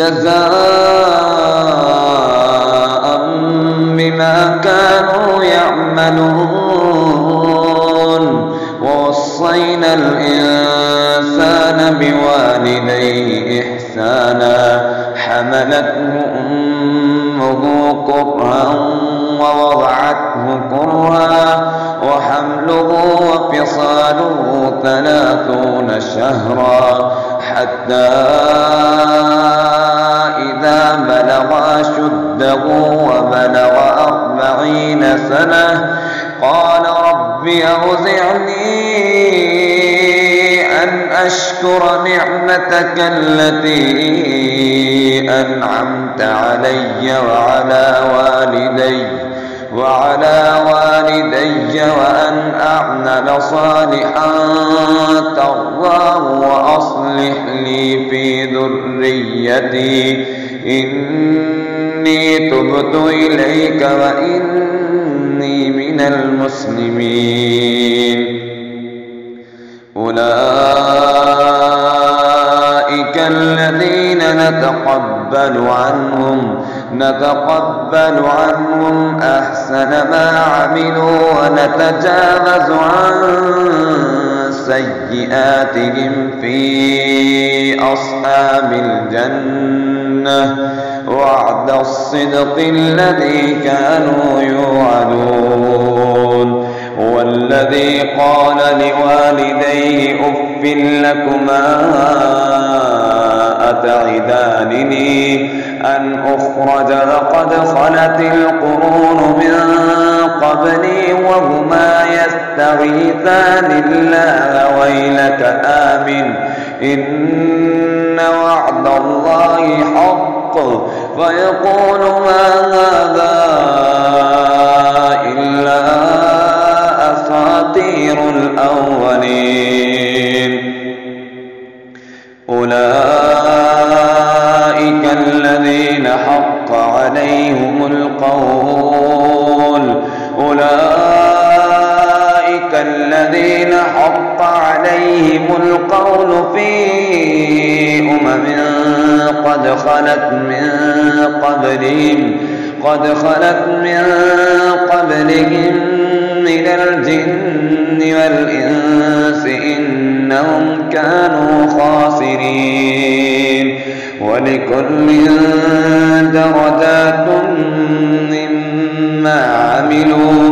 جزاء بما كانوا يعملون. ووصينا الإنسان بوالديه إحسانا حملته أمه كرها ووضعته كرها وحمله وفصاله 30 شهرا حتى إذا بلغ أشده وبلغ 40 سنة قال رب أوزعني أن أشكر نعمتك التي أنعمت علي وعلى والدي وأن أعمل صالحا ترضاه وأصلح لي في ذريتي إني تبت إليك وإني من المسلمين. أولئك الذين نتقبل عنهم أحسن ما عملوا ونتجاوز عن سيئاتهم في أصحاب الجنة وعد الصدق الذي كانوا يوعدون. والذي قال لوالديه أف لكما أتعدانني أن أخرج وقد خلت القرون من قبلي وهما يستغيثان الله ويلك آمن إن وعد الله حق فيقول ما هذا إلا أساطير الأولين. أولئك الذين حق عليهم القول في أمم قد خلت من قبلهم من الجن والإنس إنهم كانوا خاسرين. ولكل درجات مما عملوا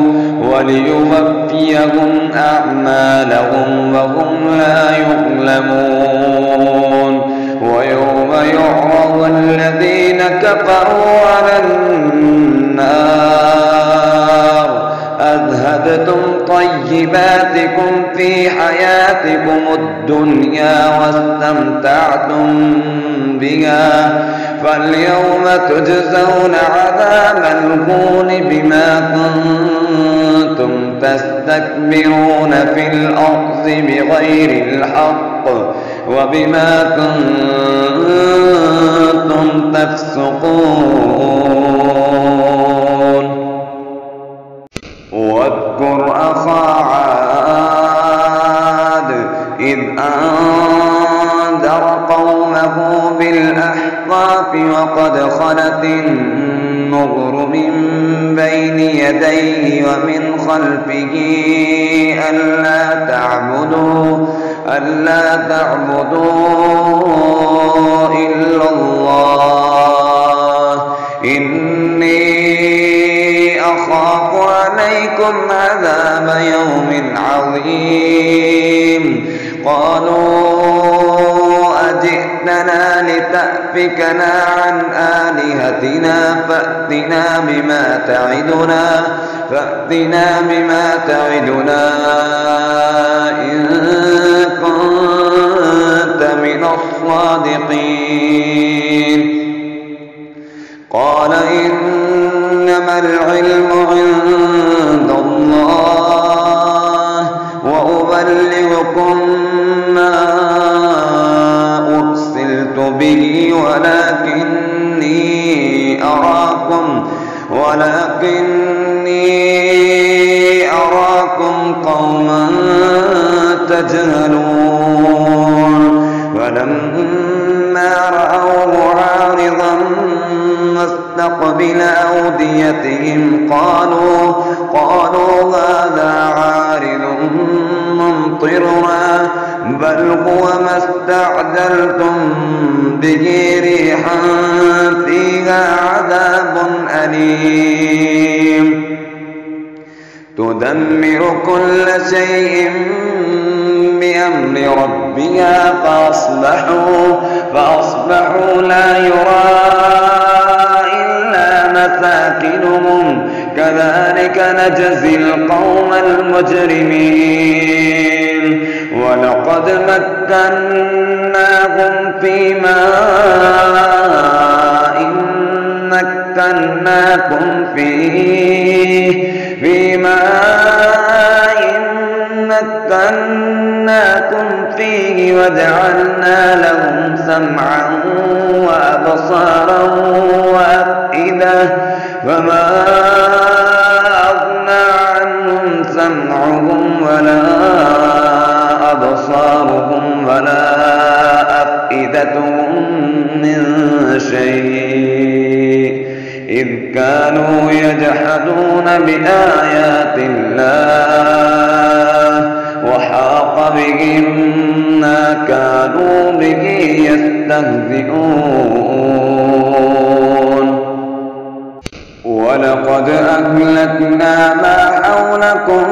وليوفيهم أعمالهم وهم لا يظلمون. ويوم يعرض الذين كفروا على النار أذهبتم طيباتكم في حياتكم الدنيا واستمتعتم بها فاليوم تجزون عذاب الهون بما كنتم تستكبرون في الأرض بغير الحق وبما كنتم تفسقون. واذكر أخا عاد إذ أنذر قومه بالأحقاف وقد خلت النذر من بين يديه ومن خلفه ألا تعبدوا إلا الله إني أخاف عليكم عذاب يوم عظيم. قالوا أجئتنا لتأفكنا عن آلهتنا فأتنا بما تعدنا إن كنت من الصادقين. قال إنما العلم عند الله وأبلغكم ما أرسلت به ولكني أراكم قوما تجهلون. فلما رأوه عارضا عارضا مستقبل أوديتهم قالوا هذا عارض ممطرنا بل هو ما استعجلتم به ريح فيها عذاب أليم تدمر كل شيء بأمر ربها فأصبحوا لا يرى إلا مساكنهم كذلك نجزي القوم المجرمين ولقد مكناهم في ماء مكناكم فيه وجعلنا لهم سمعا وأبصارا وأفئدة فما أغنى عنهم سمعهم ولا أبصارهم ولا أفئدتهم من شيء إذ كانوا يجحدون بآيات الله وحاق بهم ما كانوا به يستهزئون ولقد أهلكنا ما حولكم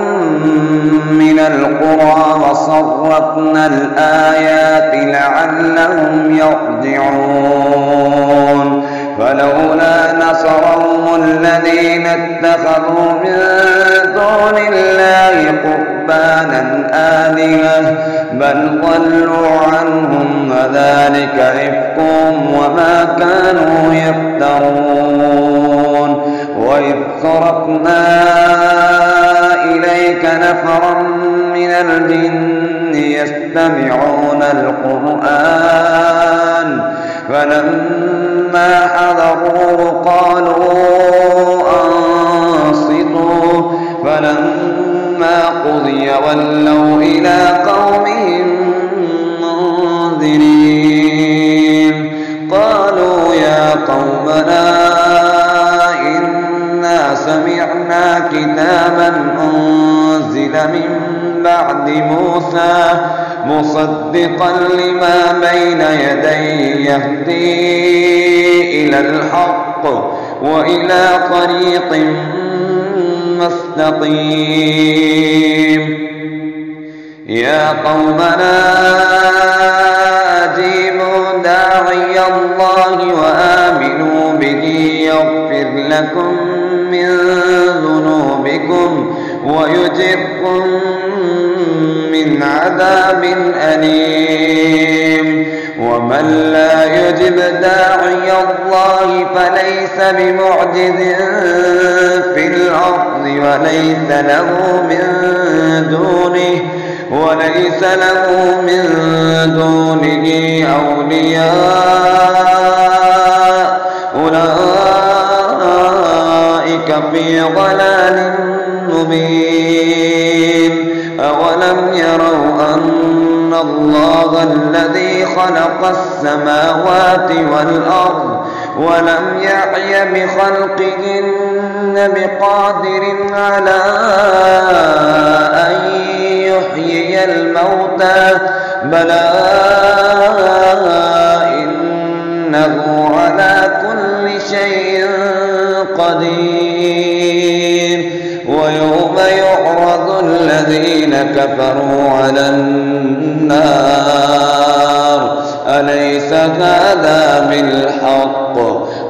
من القرى وصرفنا الآيات لعلهم يرجعون فلولا نصرهم الذين اتخذوا من دون الله قربانا آلهة بل ضلوا عنهم وذلك إفكهم وما كانوا يفترون وإذ صرفنا إليك نفرا من الجن يستمعون القرآن فلما حضروه قالوا أنصتوا فلما قضي ولوا إلى قومهم منذرين قالوا يا قومنا إنا سمعنا كتابا أنزل من بعد موسى مصدقا لما بين يديه يهدي إلى الحق وإلى طريق مستقيم يا قومنا أجيبوا داعي الله وآمنوا به يغفر لكم من ذنوبكم ويجركم من عذاب أليم ومن لا يجب داعي الله فليس بمعجز في الأرض وليس له من دونه أولياء أولئك في ضلال مبين أولم يروا أن الله الذي خلق السماوات والأرض ولم يعي بخلقهن بقادر على أن يحيي الموتى بلى إنه على كل شيء قدير ويوم يعرض الذين كفروا على النار أليس هذا بالحق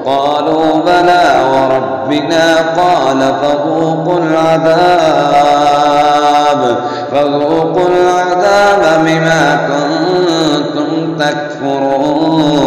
قالوا بلى وربنا قال فذوقوا العذاب بما كنتم تكفرون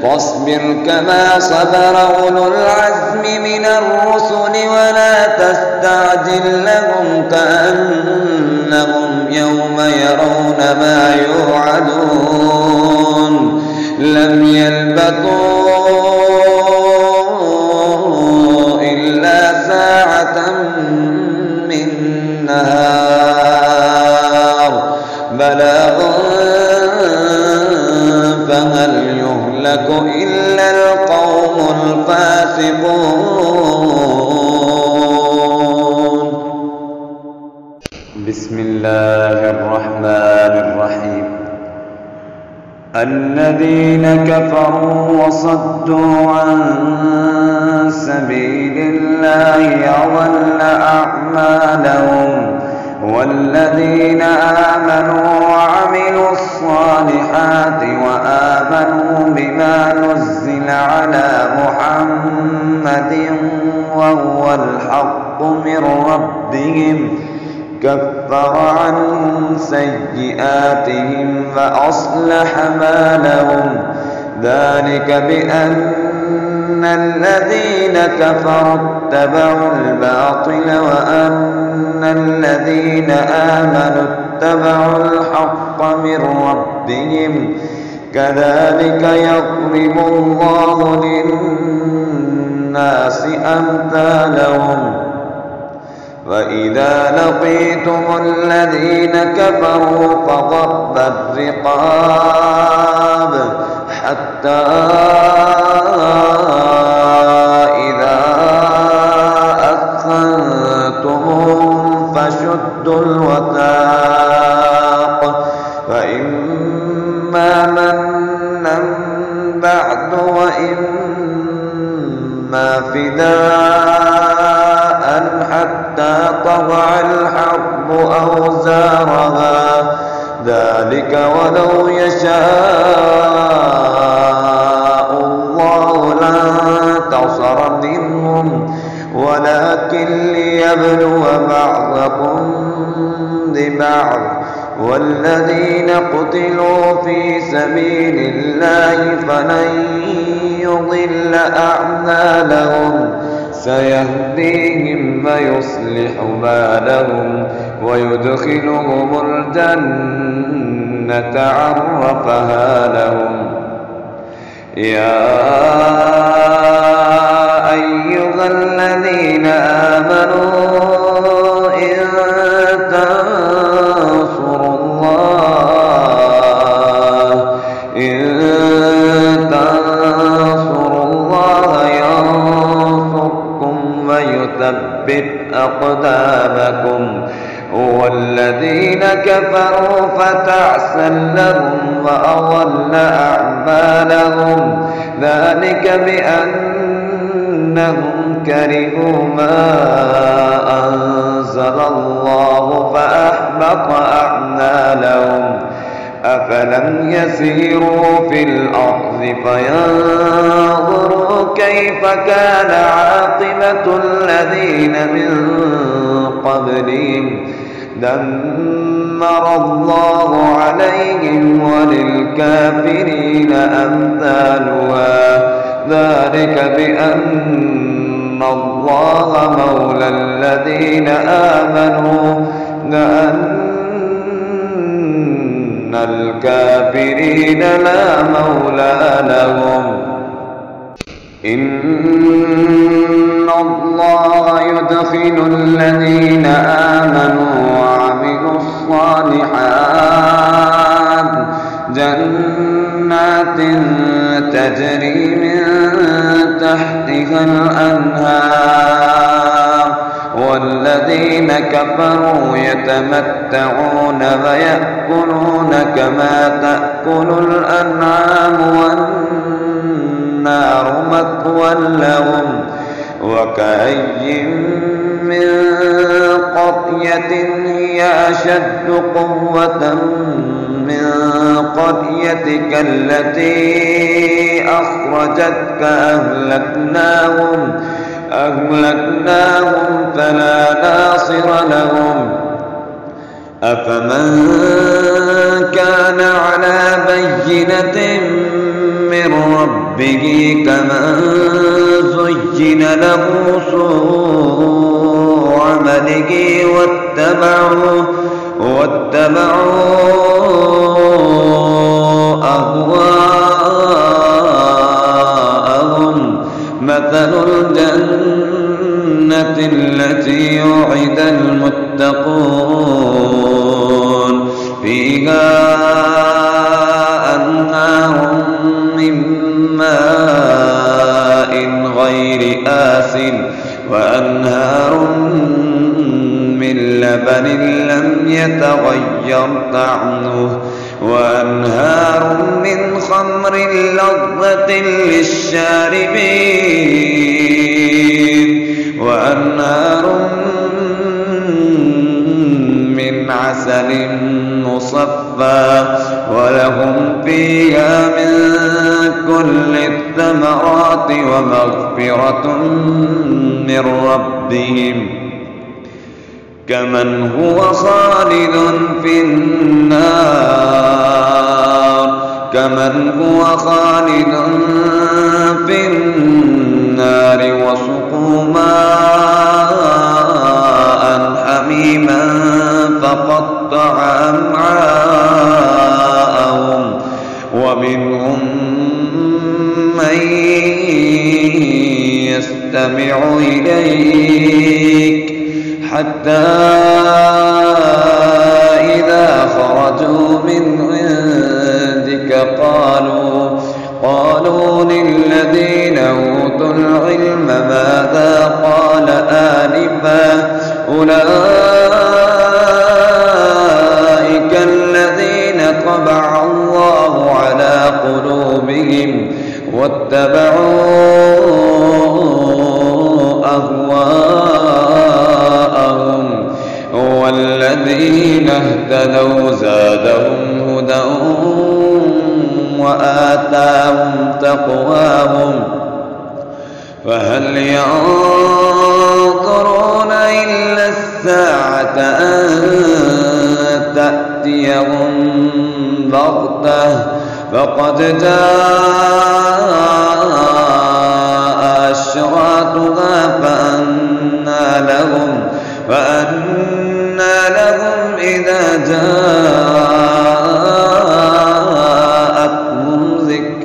فاصبر كما صبر أولو العزم من الرسل ولا تستعجل لهم كأنهم يوم يرون ما يوعدون لم يلبثوا إلا ساعة الذين كفروا وصدوا عن سبيل الله أضل أعمالهم والذين آمنوا وعملوا الصالحات وآمنوا بما نزل على محمد وهو الحق من ربهم كفر عنهم سيئاتهم فأصلح بالهم ذلك بأن الذين كفروا اتبعوا الباطل وأن الذين آمنوا اتبعوا الحق من ربهم كذلك يضرب الله للناس أمثالهم وإذا لقيتم الذين كفروا فضرب الرقاب حتى إذا أثخنتموهم فشدوا الوثاق فإما منا بعد وإما فداء حتى تضع الحرب أوزارها ذلك ولو يشاء الله لانتصر منهم ولكن ليبلو بعضكم ببعض والذين قتلوا في سبيل الله فلن يضل أعمالهم سيهديهم ويصلح بالهم ويدخلهم الجنة عرفها لهم يا أيها الذين آمنوا إن تنصروا الله ينصركم ويثبت أقدامكم والذين كفروا فتعسا لهم وأضل أعمالهم ذلك بأنهم كرهوا ما أنزل الله فأحبط أعمالهم أفلم يسيروا في الأرض فينظروا كيف كان عاقبة الذين من قبلهم دمر الله عليهم وللكافرين أمثالها ذلك بأن الله مولى الذين آمنوا وأن الكافرين لا مولى لهم إن الله يدخل الذين آمنوا وعملوا الصالحات جنات تجري من تحتها الأنهار والذين كفروا يتمتعون ويأكلون كما تأكل الأنعام والنار مثوى لهم وكأي من قرية هي أشد قوة من قريتك التي أخرجتك أهلكناهم فلا ناصر لهم أفمن كان على بينة من ربه كمن زين له سوء عمله واتبعوا أهواءهم مثل الجنة التي وعد المتقون فيها أنهار من ماء غير آسن وأنهار من لبن لم يتغير طعمه وأنهار من من لذة للشاربين وأنهار من عسل مصفى ولهم فيها من كل الثمرات ومغفرة من ربهم كمن هو خالد في النار وسقوا ماء حميما فقطع أمعاءهم ومنهم من يستمع إليك حتى إذا خرجوا من عندك قالوا للذين أوتوا العلم ماذا قال آنفا أولئك الذين طبع الله على قلوبهم واتبعوا أهواءهم والذين اهتدوا زادهم هدى وآتاهم تقواهم فهل ينظرون إلا الساعة أن تأتيهم بغتة فقد جاء أشراطها فأنى لهم إذا جاءتهم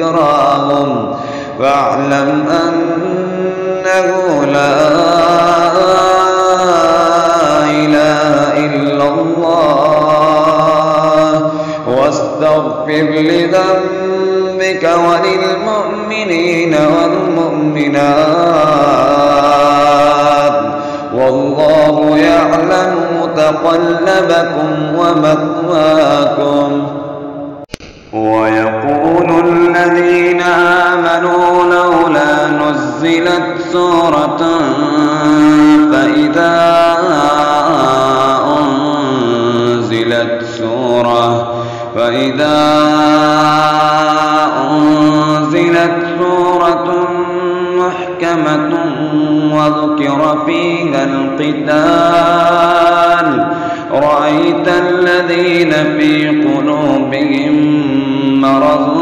ذكراهم فاعلم أنه لا إله إلا الله واستغفر لذنبك وللمؤمنين والمؤمنات والله يعلم متقلبكم ومثواكم. ويقول الذين آمنوا لولا نزلت سورة فإذا أنزلت سورة محكمة وذكر فيها القتال رأيت الذين في قلوبهم مرض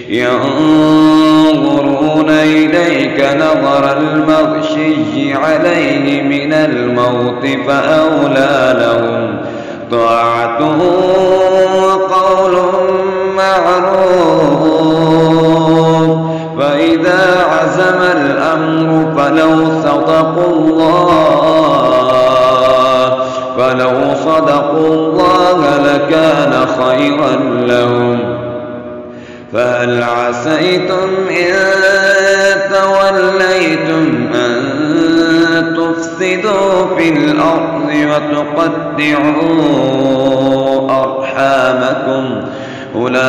ينظرون إليك نظر المغشي عليه من الموت فأولى لهم طاعة وقول معروف فإذا عزم الأمر فلو صدقوا الله لكان خيرا لهم. فهل عسيتم إن توليتم أن تفسدوا في الأرض وتقطعوا أرحامكم أولئك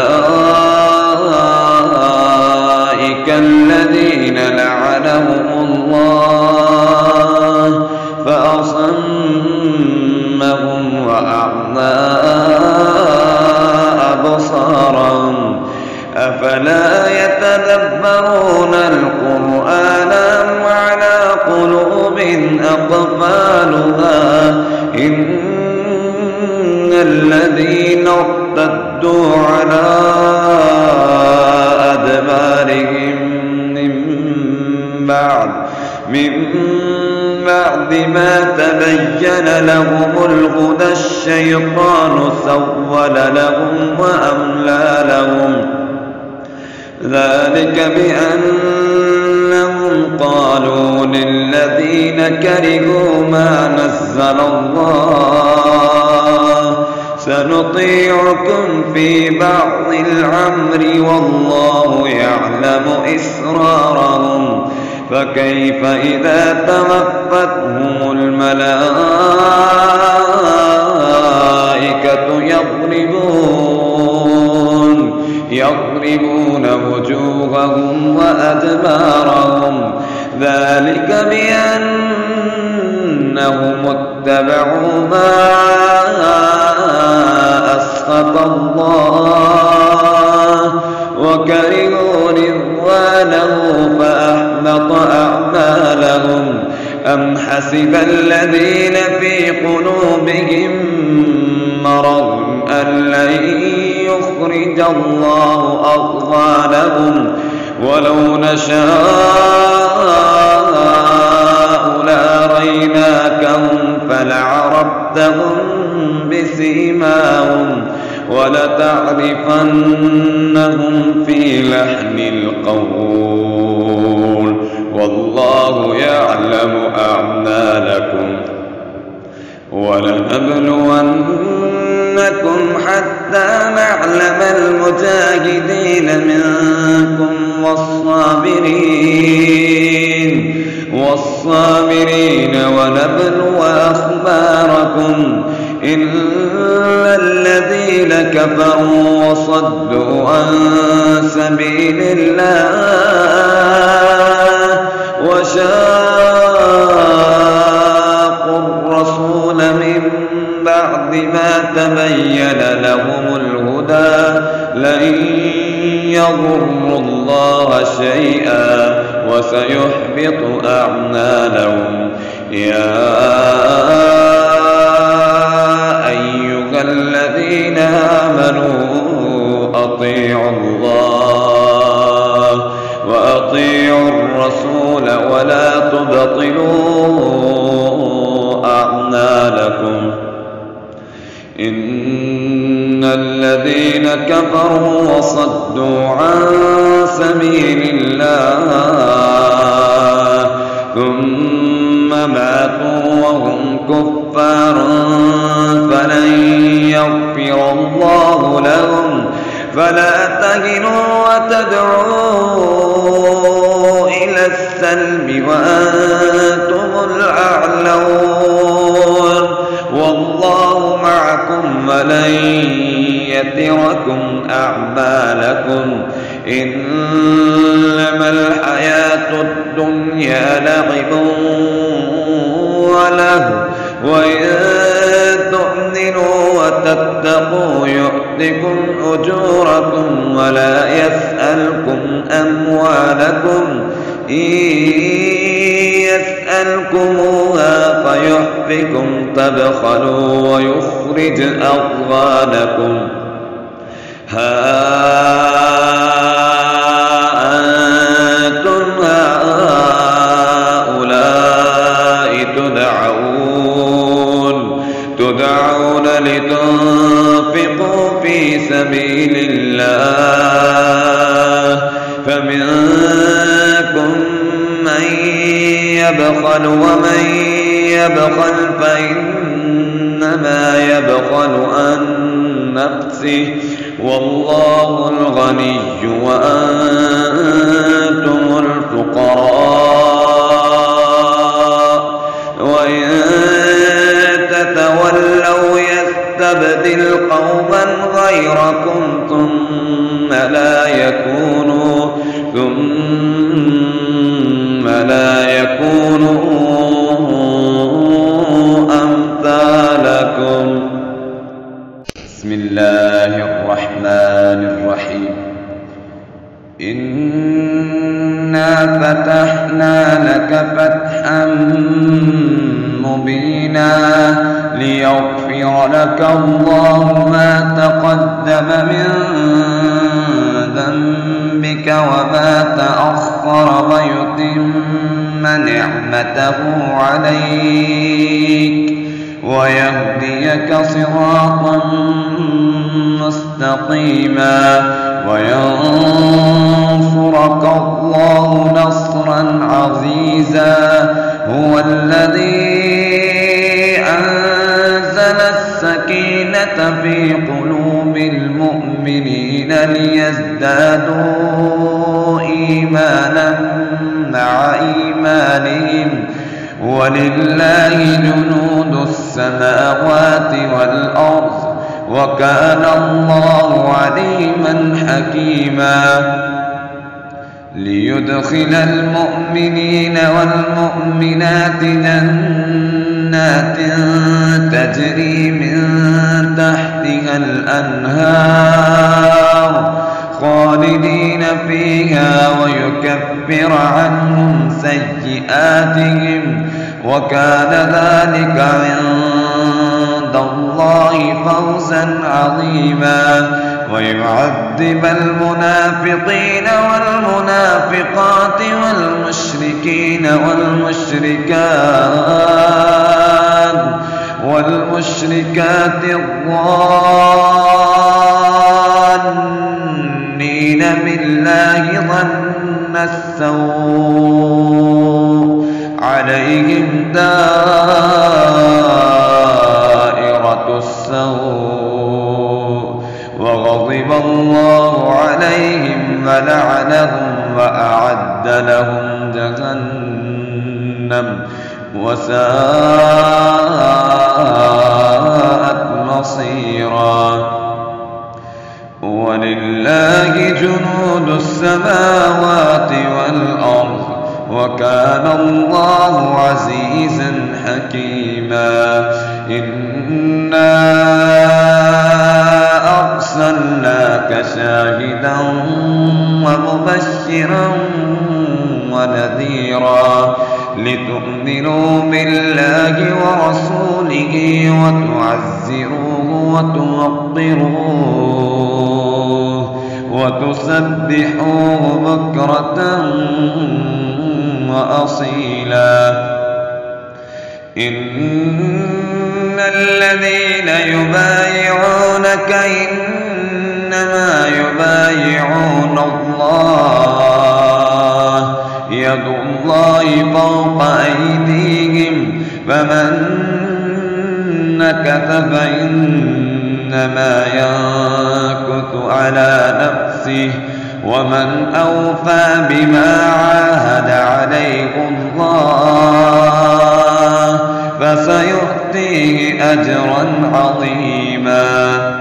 الذين لعنهم الله فأصمهم وأعمى أبصارهم أفلا يتدبرون القرآن أم على قلوب أقفالها إن الذين ارتدوا على أدبارهم من بعد ما تبين لهم الهدى الشيطان سول لهم وأملى لهم ذلك بأنهم قالوا للذين كرهوا ما نزل الله سنطيعكم في بعض الأمر والله يعلم إسرارهم فكيف إذا توفتهم الملائكة يضربون وجوههم وأدبارهم ذلك بأنهم اتبعوا ما أسخط الله وكرهوا رضوانه فأحبط أعمالهم. أم حسب الذين في قلوبهم مرض أن لن يخرج الله أضغانهم ولو نشاء لأريناكهم فلعرفتهم بسيماهم ولتعرفنهم في لحن القول والله يعلم أعمالكم. ولنبلونكم حتى نعلم المجاهدين منكم والصابرين ونبلو أخباركم. إن الذين كفروا وصدوا عن سبيل الله وشاقوا الرسول من بعد ما تبين لهم الهدى لن يضروا الله شيئا وسيحبط أعمالهم. يا أيها الذين آمنوا أطيعوا الله وأطيعوا الرسول ولا تبطلوا أعمالكم. إن الذين كفروا وصدوا عن سبيل الله ثم ماتوا وهم كفار فلن يغفر الله لهم. فلا تهنوا وتدعوا إلى السلم وأنتم الأعلون والله معكم ولن يتركم أعمالكم. إنما الحياة الدنيا لعب وله وإن تؤمنوا وتتقوا يؤتكم أجوركم ولا يسألكم أموالكم. إن يسألكموها فيحفكم تبخلوا ويخرج أضغانكم. ها أنتم هؤلاء تدعون لتنفقوا في سبيل الله فمنكم من يبخل ومن يبخل فإنما يبخل عن نفسه والله الغني وأنتم الفقراء. وإن تتولوا يستبدل قوما غيركم ثم لا يكونوا أمثالكم. بسم الله الرحمن الرحيم. إنا فتحنا لك فتحا مبينا ليغفر لك الله ما تقدم من ذنبك وما تأخر ويتم نعمته عليك ويهديك صراطا مستقيما وينصرك الله نصرا عزيزا. هو الذي أنزل السكينة في قلوب المؤمنين ليزدادوا إيمانا مع إيمانهم ولله جنود السماوات والأرض وكان الله عليما حكيما ليدخل المؤمنين والمؤمنات جنات تجري من تحتها الأنهار خالدين فيها ويكفر عنهم سيئاتهم وكان ذلك عند الله فوزا عظيما ويعذب المنافقين والمنافقات والمشركين والمشركات الظانين بالله ظن السوء عليهم دائرة السوء وغضب الله عليهم ولعنهم وأعد لهم جهنم وساءت مصيرا ولله جنود السماوات والأرض وكان الله عزيزا حكيما إنا أرسلناك شاهدا ومبشرا ونذيرا لتؤمنوا بالله ورسوله وتعزروه وتوقروه وتسبحوه بكرة وأصيلا إن الذين يبايعونك إنما يبايعون الله يد الله فوق أيديهم فمن نكث فإنما ينكث على نفسه ومن أوفى بما عاهد عليه الله فسيؤتيه أجرا عظيما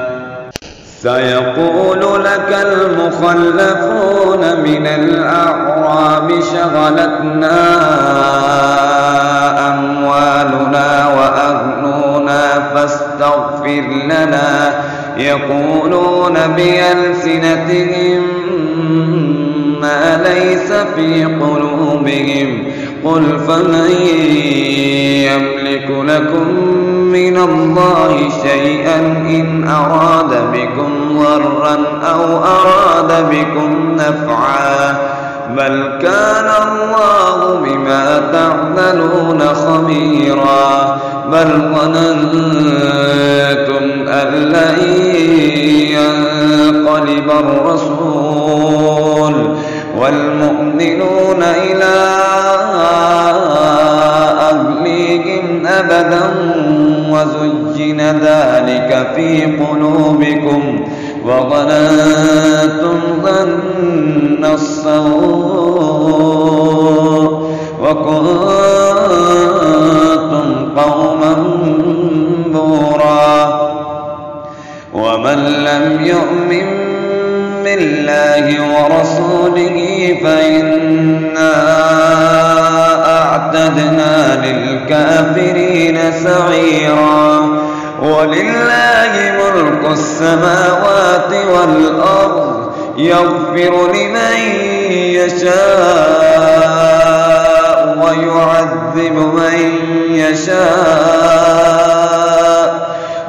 سيقول لك المخلفون من الأعراب شغلتنا أموالنا وأهلنا فاستغفر لنا يقولون بألسنتهم ما ليس في قلوبهم قل فمن يملك لكم من الله شيئا إن أراد بكم ضرا أو أراد بكم نفعا بل كان الله بما تعملون خبيرا بل ظننتم أن لن ينقلب الرسول والمؤمنون إلى أهليهم أبدا وزين ذلك في قلوبكم وظننتم ظن السوء وكنتم قوما بورا ومن لم يؤمن بالله ورسوله فإنا أعتدنا للكافرين سعيرا ولله ملك السماوات والأرض يغفر لمن يشاء ويعذب من يشاء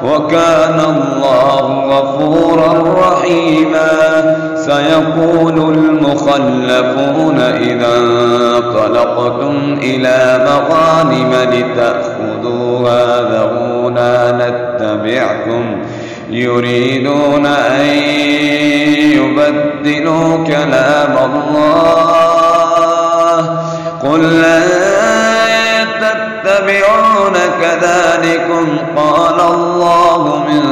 وكان الله غفورا رحيما سيقول المخلفون إذا انطلقتم إلى مغانم لتأخذوها ذرونا نتبعكم يريدون أن يبدلوا كلام الله قل لن تتبعون كذلكم قال الله من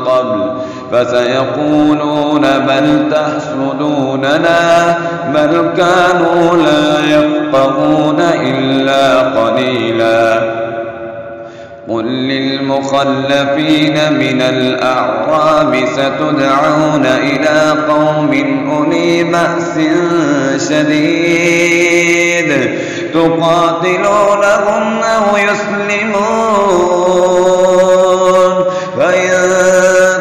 قبل فسيقولون بل تحسدوننا بل كانوا لا يفقهون إلا قليلا قل للمخلفين من الأعراب ستدعون إلى قوم أولي بأس شديد تقاتلونهم أو يسلمون فإن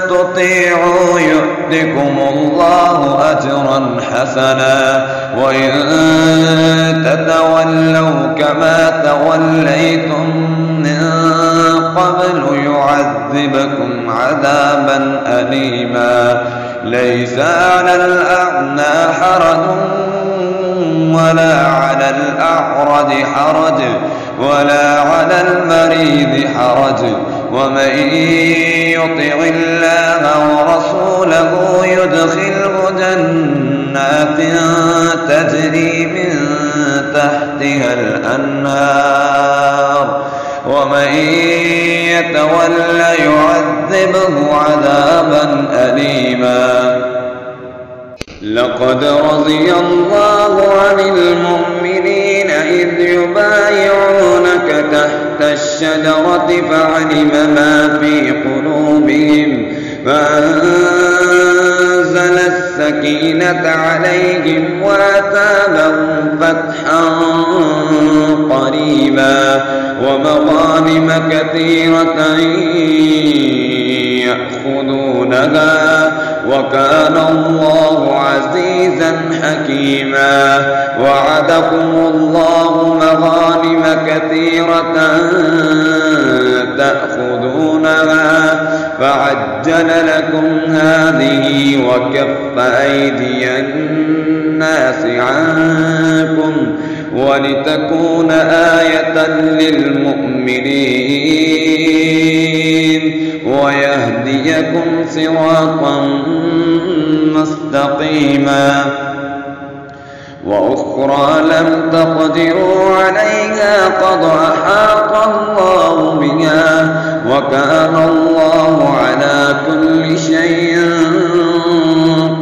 تطيعوا يؤتكم الله أجرا حسنا وإن تتولوا كما توليتم من قبل يعذبكم عذابا أليما ليس على الأعمى حرج ولا على الأعرج حرج ولا على المريض حرج ومن يطع الله ورسوله يدخله جنات تجري من تحتها الأنهار ومن يتولى يعذبه عذابا أليما لقد رضي الله عن المؤمنين إذ يبايعونك تحت الشجرة فعلم ما في قلوبهم فأنزل السكينة عليهم وأثابهم فتحا قريبا ومغانم كثيرة يأخذونها وكان الله عزيزا حكيما وعدكم الله مغانم كثيرة تأخذونها فعجل لكم هذه وكف أيدي الناس عنكم ولتكون آية للمؤمنين ويهديكم صراطا مستقيما وأخرى لم تقدروا عليها قد أحاط الله بها وكان الله على كل شيء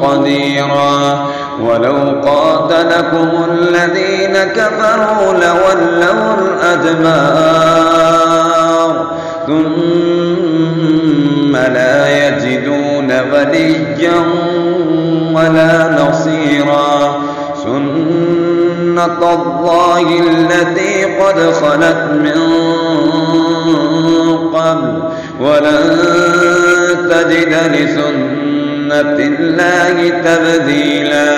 قديرا ولو قاتلكم الذين كفروا لولوا الأدبار ثم لا يجدون وليا ولا نصيرا سنة الله التي قد خلت من قبل ولن تجد لسنة الله تبديلا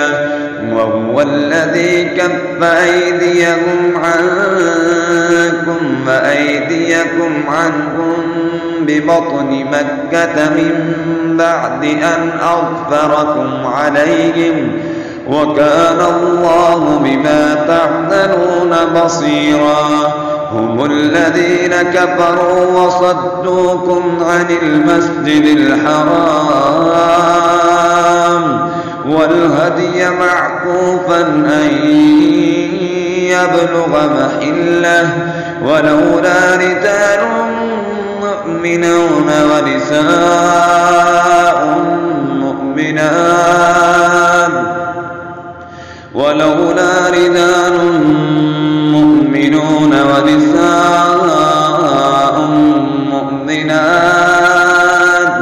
وهو الذي كف أيديهم عنكم وأيديكم عنهم ببطن مكة من بعد أن أظفركم عليهم وكان الله بما تعملون بصيرا هم الذين كفروا وصدوكم عن المسجد الحرام والهدي معكوفا أن يبلغ محله ولولا رجال مؤمنون ونساء مؤمنات ولولا رجال مؤمنون ونساء مؤمنات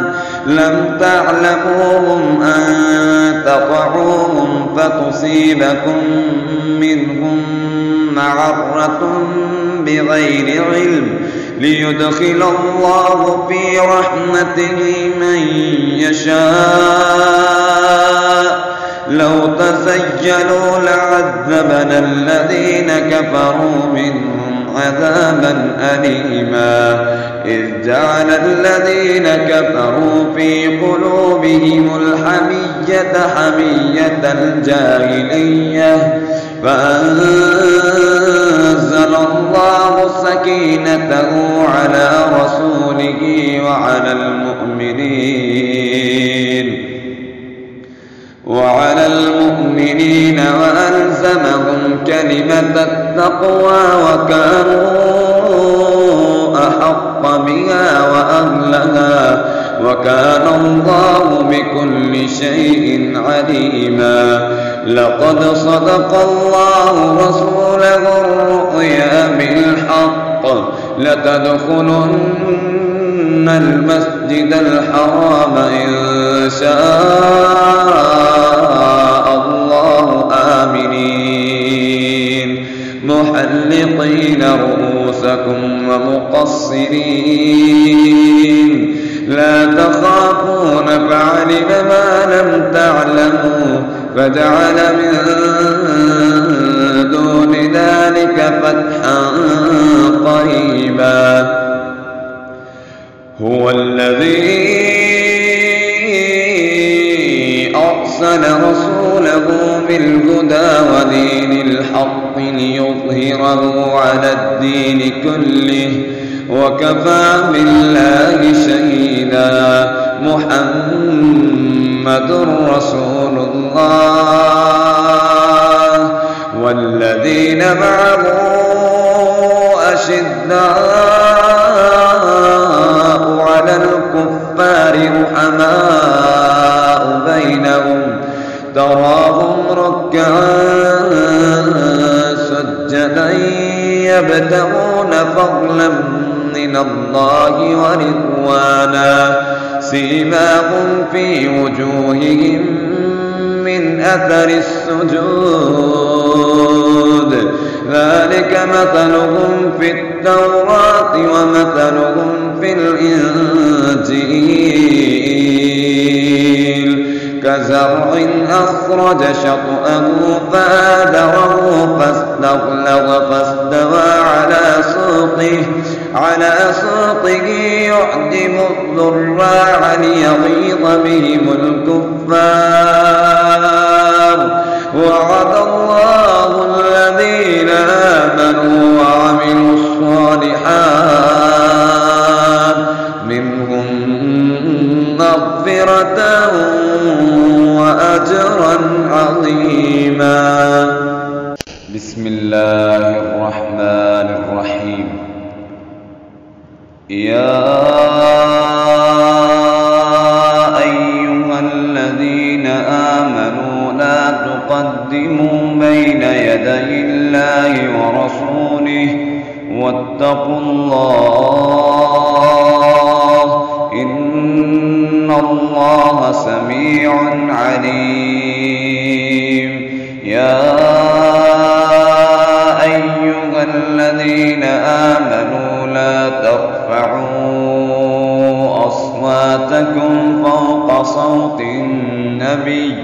لم تعلموهم أن تطعوهم فتصيبكم منهم معرة بغير علم ليدخل الله في رحمته من يشاء لو تسيلوا لعذبنا الذين كفروا منهم عذابا أليما إذ جعل الذين كفروا في قلوبهم الحمية حمية الجاهلية فأنزل الله سكينته على رسوله وعلى المؤمنين وألزمهم كلمة التقوى وكانوا أحق بها وأهلها وكان الله بكل شيء عليما لقد صدق الله رسوله الرؤيا بالحق لتدخلن المسجد الحرام إن شاء الله آمنين محلقين رؤوسكم ومقصرين لا تخافون فعلم ما لم تعلموا فجعل من دون ذلك فتحا قريبا هو الذي أرسل رسوله بالهدى ودين الحق ليظهره على الدين كله وكفى بالله شهيدا محمد رسول الله والذين معه أشداء على الكفار رحماء بينهم تراهم ركعا سجدا يبتغون فضلا من الله ورضوانا سيماهم في وجوههم من أثر السجود ذلك مثلهم في التوراة ومثلهم في الإنجيل كزرع أخرج شطأه فآزره فاستغلظ فاستوى على سوقه يعجب الزراع ليغيظ بهم الكفار وعد الله الذين آمنوا وعملوا الصالحات منهم مغفرة وأجرا عظيما بسم الله الرحمن الرحيم يا أيها الذين آمنوا لا تقدموا بين يدي الله ورسوله واتقوا الله إن الله سميع عليم يا أيها الذين آمنوا لا ترفعوا أصواتكم فوق صوت النبي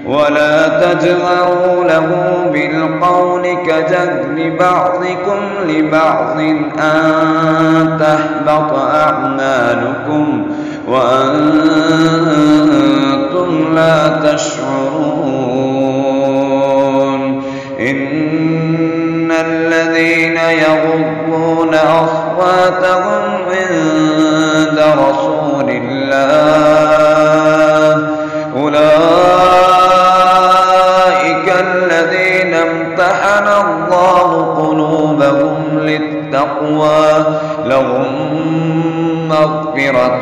ولا تجهروا له بالقول كجهر بعضكم لبعض أن تحبط أعمالكم وأنتم لا تشعرون إن الذين يغضون أصواتهم عند رسول الله أولئك الذين امتحن الله قلوبهم للتقوى لهم مغفرة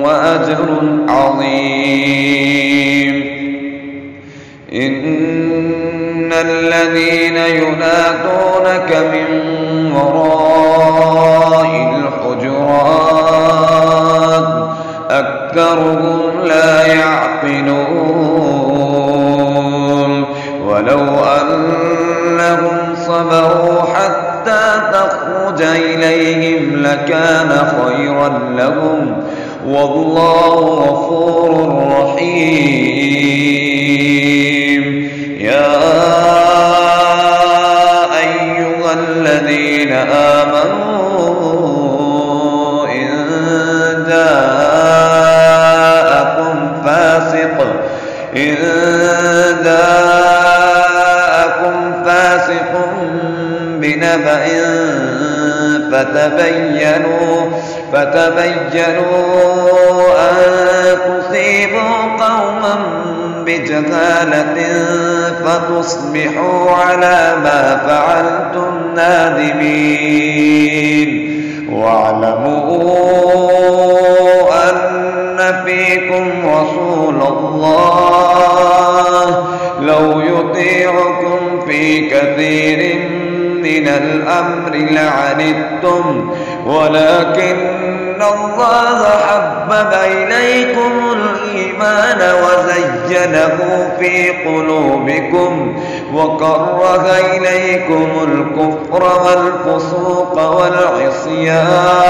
وأجر عظيم إن الذين ينادونك من وراء الحجرات أكثرهم لا يعقلون ولو أنهم صبروا حتى تخرج إليهم لكان خيرا لهم والله غفور رحيم يا أيها الذين آمنوا إن جاءكم فاسق بنبأ فتبينوا أن تصيبوا قوما بجهالة فتصبحوا على ما فعلتم نادمين واعلموا أن فيكم رسول الله لو يطيعكم في كثير من الأمر لعنتم ولكن الله حبب إليكم الإيمان وزينه في قلوبكم وكره إليكم الكفر والفسوق والعصيان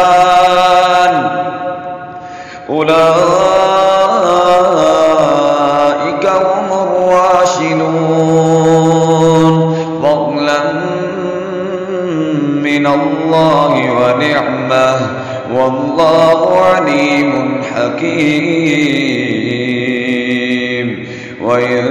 أولئك هم الراشدون فضلا من الله ونعمه والله عليم حكيم وإن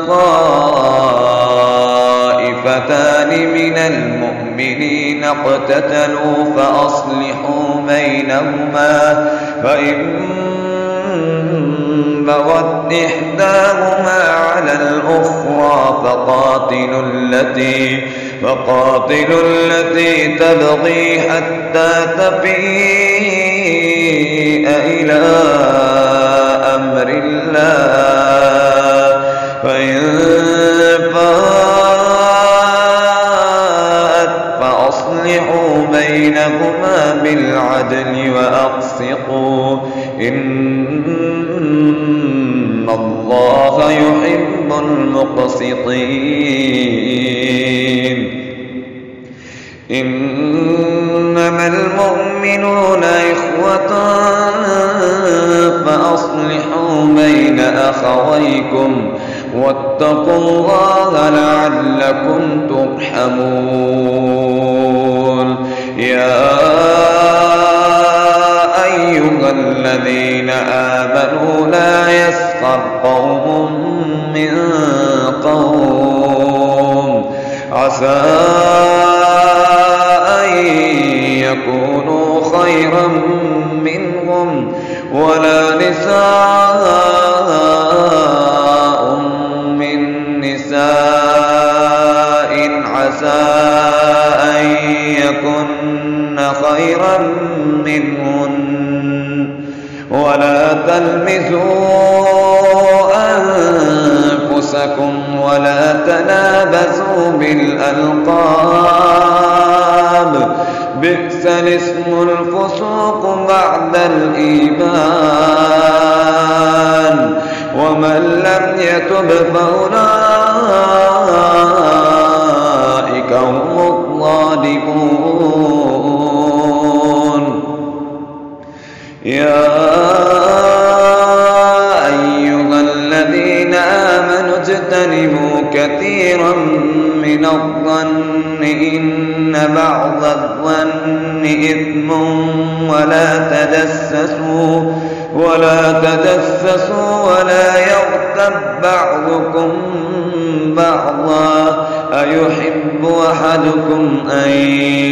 طائفتان من المؤمنين اقتتلوا فأصلحوا بينهما فإن بغت إحداهما على الأخرى فقاتلوا التي تبغي حتى تفيء إلى أمر الله فإن فاءت فأصلحوا بينهما بالعدل وأقسطوا إن الله يحب المقسطين إنما المؤمنون إخوة فأصلحوا بين أخويكم واتقوا الله لعلكم ترحمون يا أيها الذين آمنوا لا يسخر قوم من قوم عسى أن يكونوا خيرا منهم ولا نساء من نساء عسى أن يكن خيرا منهن ولا تلمزوا أنفسكم ولا تنابزوا بالألقاب بئس الاسم الفسوق بعد الإيمان ومن لم يتب فأولئك هم الظالمون يا أيها الذين آمنوا اجتنبوا كثيرا من الظن إن بعض الظن إثم ولا تجسسوا ولا يغتب بعضكم بعضا أيحب أحدكم أن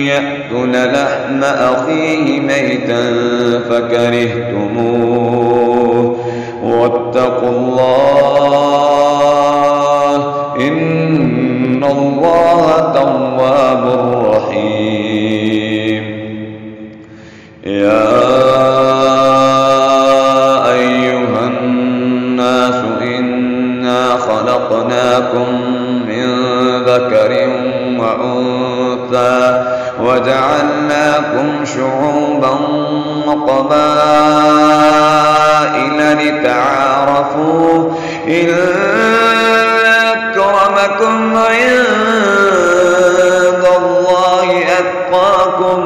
يأكل لحم أخيه ميتا فكرهتموه واتقوا الله إن الله تواب رحيم يا أيها الناس إنا خلقناكم من ذكر وأنثى وجعلناكم شعوبا وقبائل لتعارفوا إن أكرمكم عند الله أتقاكم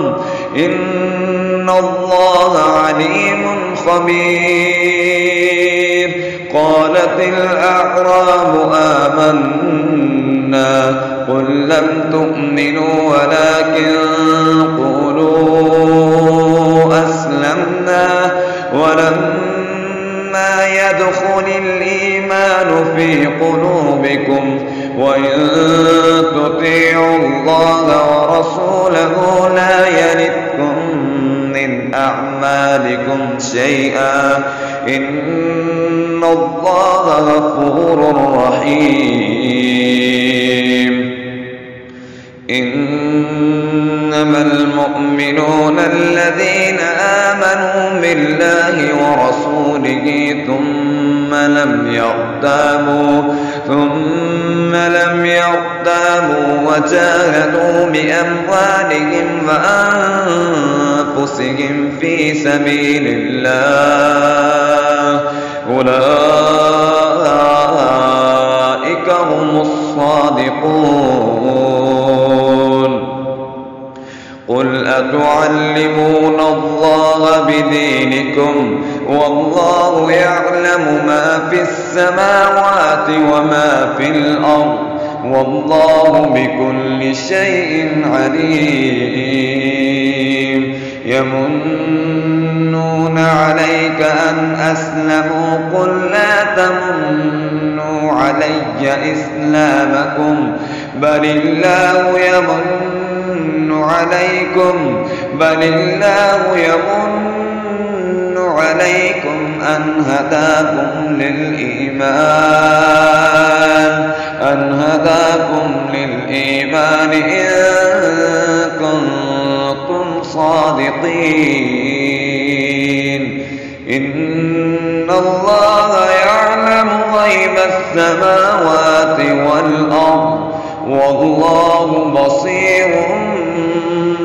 إن الله عليم خبير قالت الأعراب آمنا قل لم تؤمنوا ولكن قولوا أسلمنا ولما يدخل الإيمان في قلوبكم وإن تطيعوا الله ورسوله لا يلتكم من أعمالكم شيئا إن الله غفور رحيم إنما المؤمنون الذين آمنوا بالله ورسوله ثم لم ثم لم يرتابوا وجاهدوا بأموالهم وأنفسهم في سبيل الله أولئك هم الصادقون. قل أتعلمون الله بدينكم والله يعلم ما في السماوات وما في الأرض والله بكل شيء عليم. يمنون عليك أن أسلموا قل لا تمنوا علي إسلامكم بل الله يمن عليكم أن هداكم للإيمان إن كنتم صادقين. إن الله يعلم غيب السماوات والأرض والله بصير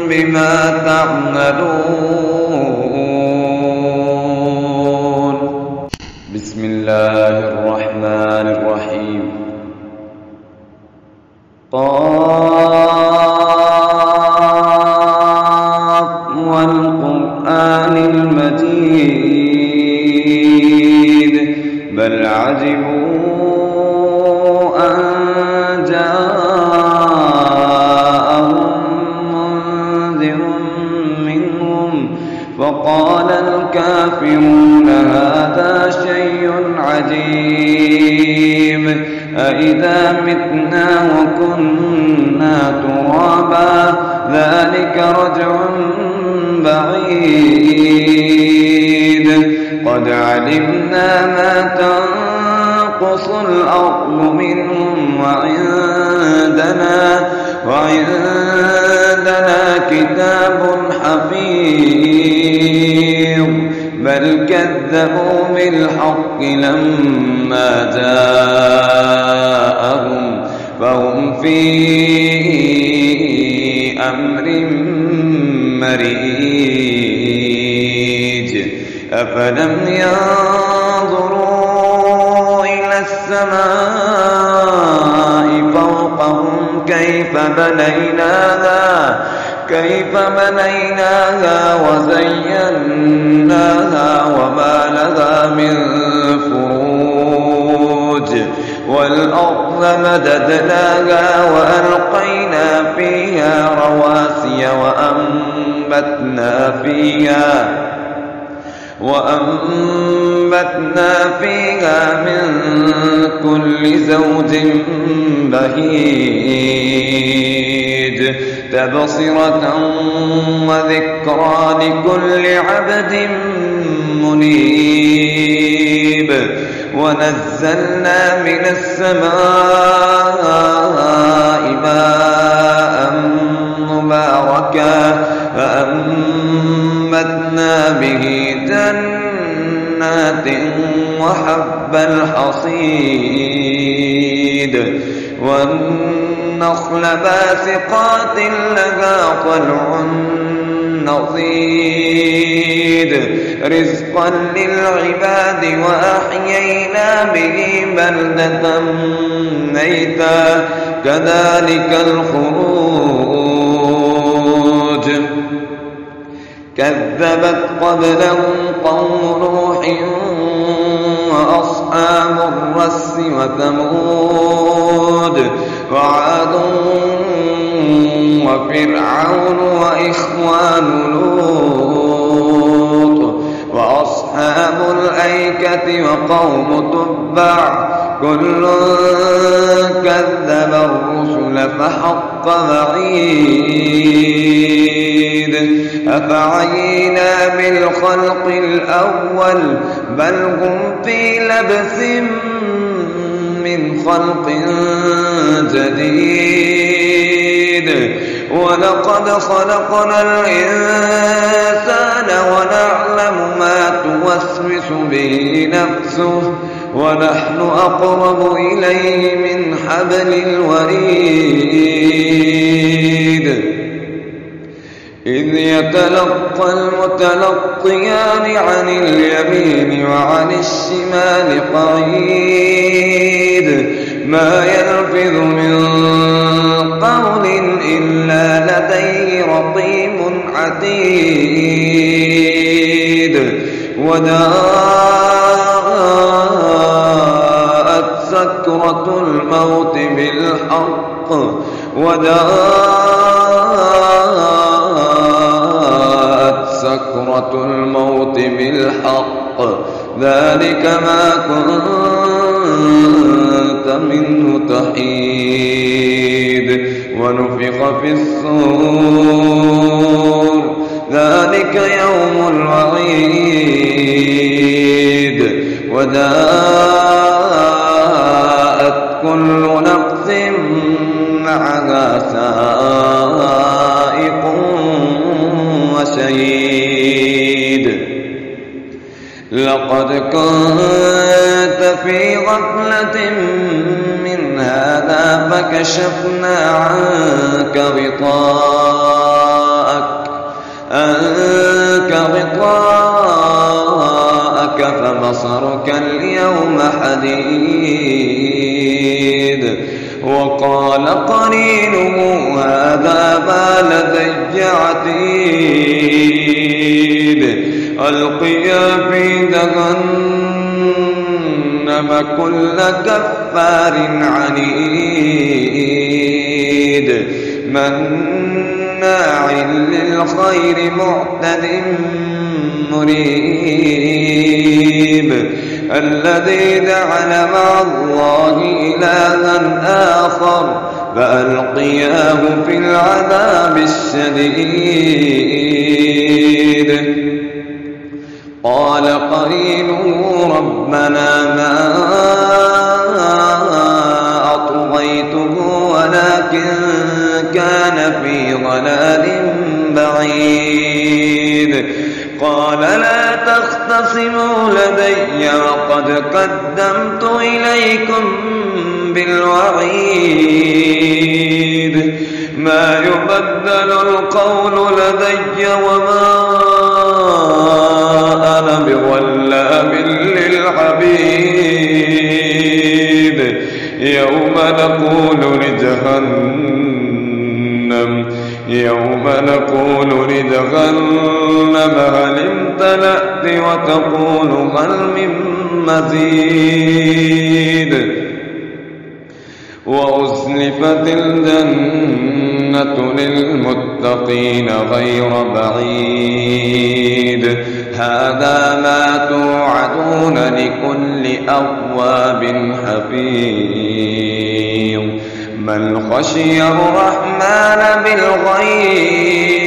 بما تعملون. بسم الله الرحمن الرحيم. قاف والقرآن المجيد بل عجبوا أن جاءهم منذر منهم فقال الكافرون هذا شيء عجيب أإذا متنا وكنا ترابا ذلك رجع بعيد قد علمنا ما تنقص الأرض منهم وعندنا كتاب حفيظ بل كذبوا بالحق لما جاءهم فهم في أمر مريج. أفلم ينظروا إلى السماء فوقهم كيف بنيناها وزيناها وما لها من فروج والأرض مددناها وألقينا فيها رواسي وأنبتنا فيها من كل زوج بهيج تبصرة وذكرى لكل عبد منيب. ونزلنا من السماء ماء مباركا فأنبتنا به جنات وحب الحصيد والنخل باسقات لها طلع نضيد رزقا للعباد وأحيينا به بلدة ميتا كذلك الخروج. كذبت قبلهم قوم نوح وأصحاب الرس وثمود وعاد وفرعون وإخوان لوط وأصحاب الأيكة وقوم تبع كل كذب الرسل فحق وعيد. أفعينا بالخلق الأول بل هم في لبس من خلق جديد. ولقد خلقنا الإنسان ونعلم ما توسوس توسوس به نفسه ونحن أقرب إليه من حبل الوريد إذ يتلقى المتلقيان عن اليمين وعن الشمال قعيد ما يلفظ من قول إلا لديه رقيب عتيد وجاءت سكرة الموت بالحق سكرة الموت بالحق ذلك ما كنت منه تحيد ونفخ في الصور ذلك يوم الوعيد وجاءت كل نفس معها سائق وشهيد لقد كنت في غفلة من هذا فكشفنا عنك غطاءك فبصرك اليوم حديد وقال قرينه هذا ما لدي عتيد ألقيا في جهنم كل كفار عنيد مناع للخير معتد مريب الذي جعل مع الله إلها آخر فألقياه في العذاب الشديد قال قرينه ربنا ما أطغيته ولكن كان في ضلال بعيد قال لا تختصموا لدي وقد قدمت إليكم بالوعيد ما يبدل القول لدي وما أنا بظلام للعبيد يوم نقول لجهنم هل امتلأت وتقول هل من مزيد وأزلفت الجنة للمتقين غير بعيد هذا ما توعدون لكل أواب حفيظ من خشي الرحمن بالغيب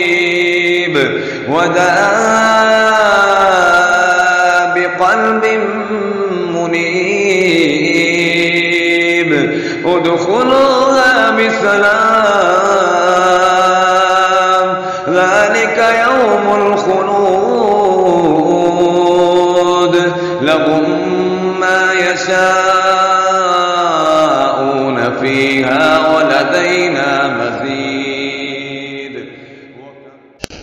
ودعا بقلب منيب ادخلوها بسلام ذلك يوم الخلود لهم ما يشاءون فيها ولدينا مزيد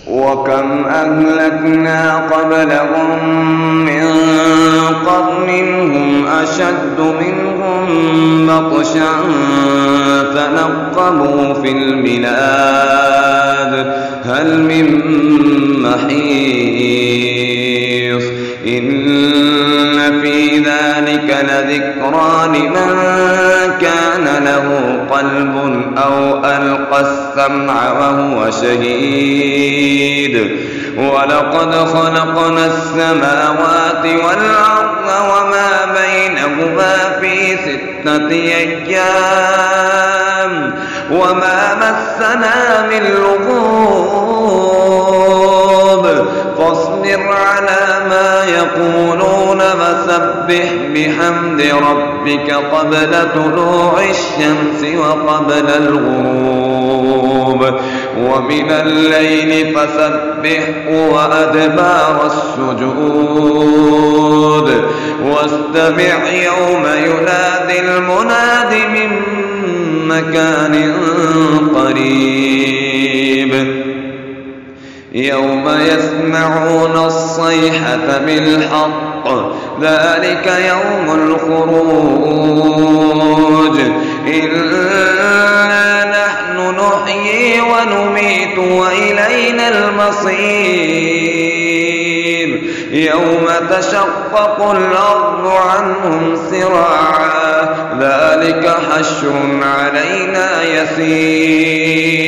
وكم أهلكنا قبلهم من قرن هم أشد منهم بطشا فنقبوا في البلاد هل من محيص إن في ذلك لذكرى لمن كان له قلب أو ألقى السمع وهو شهيد ولقد خلقنا السماوات والأرض وما بينهما في 6 أيام وما مسنا من لغوب فاصبر على ما يقولون وسبح بحمد ربك قبل طلوع الشمس وقبل الغروب ومن الليل فسبحه وأدبار السجود واستمع يوم ينادي المناد من مكان قريب يوم يسمعون الصيحة بالحق ذلك يوم الخروج إنا نحن نحيي ونميت وإلينا المصير يوم تشقق الأرض عنهم سراعا ذلك حشر علينا يسير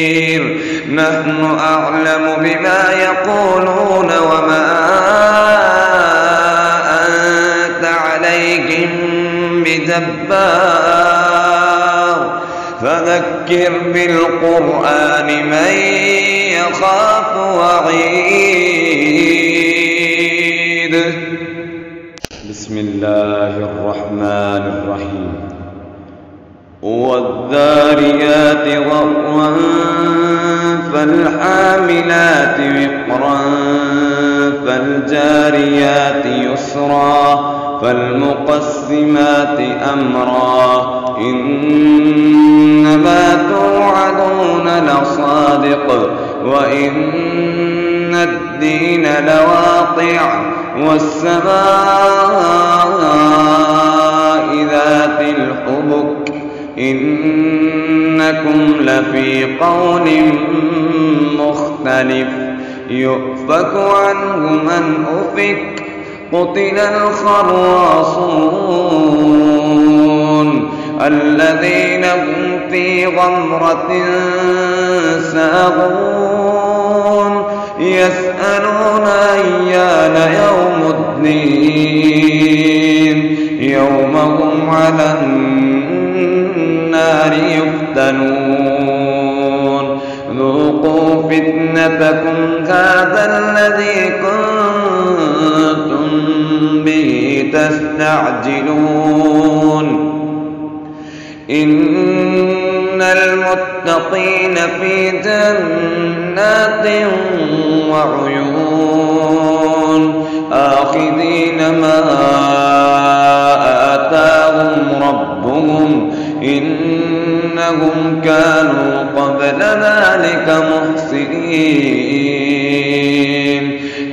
نحن أعلم بما يقولون وما أنت عليهم بجبار فذكر بالقرآن من يخاف وعيد. بسم الله الرحمن الرحيم والذاريات ذروا فالحاملات وقرا فالجاريات يسرا فالمقسمات أمرا إنما توعدون لصادق وإن الدين لواقع والسماء ذات الحبك إنكم لفي قول مختلف يؤفك عنه من أفك قتل الخراصون الذين هم في غمرة ساهون يسألون أيان يوم الدين يوم هم على النار يفتنون ذوقوا فتنتكم هذا الذي كنتم به تستعجلون إن المتقين في جنات وعيون آخذين ما آتاهم ربهم إنهم كانوا قبل ذلك محسنين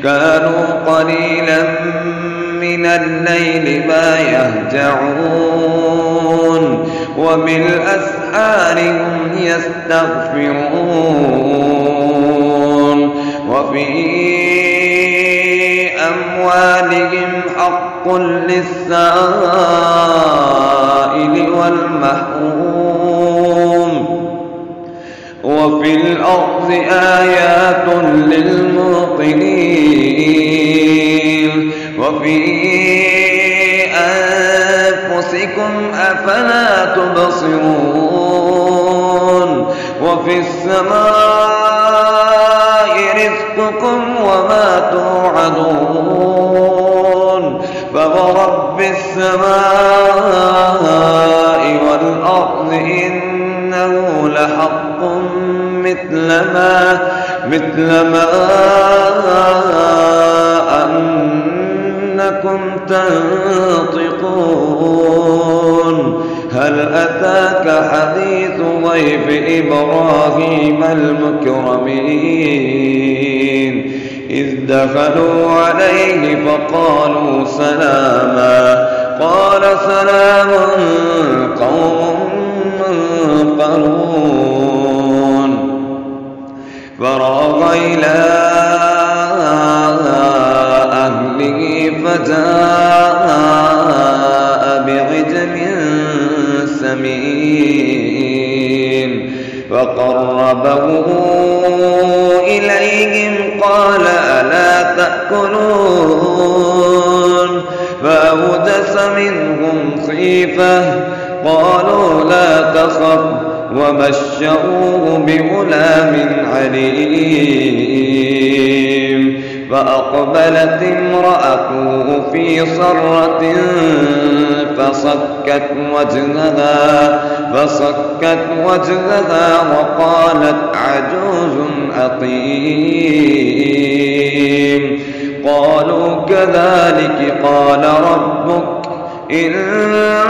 كانوا قليلا من الليل ما يهجعون وبالأسحار هم يستغفرون وفي أموالهم حق للسائل والمحروم وفي الأرض آيات للموقنين وفي أنفسكم أفلا تبصرون وفي السماء رزقكم وما توعدون فورب السماء والأرض إنه لحق مثل ما أنكم تنطقون هل أتاك حديث ضيف إبراهيم المكرمين إذ دخلوا عليه فقالوا سلاما قال سلام قوم منكرون فراغ إلى أهله فجاء بعجل سمين فقربه إليهم قال ألا تأكلون فأوجس منهم خيفة قالوا لا تخف وبشروه بغلام عليم فأقبلت امرأته في صرة فصكت وجهها وقالت عجوز أقيم. قالوا كذلك قال ربك إنه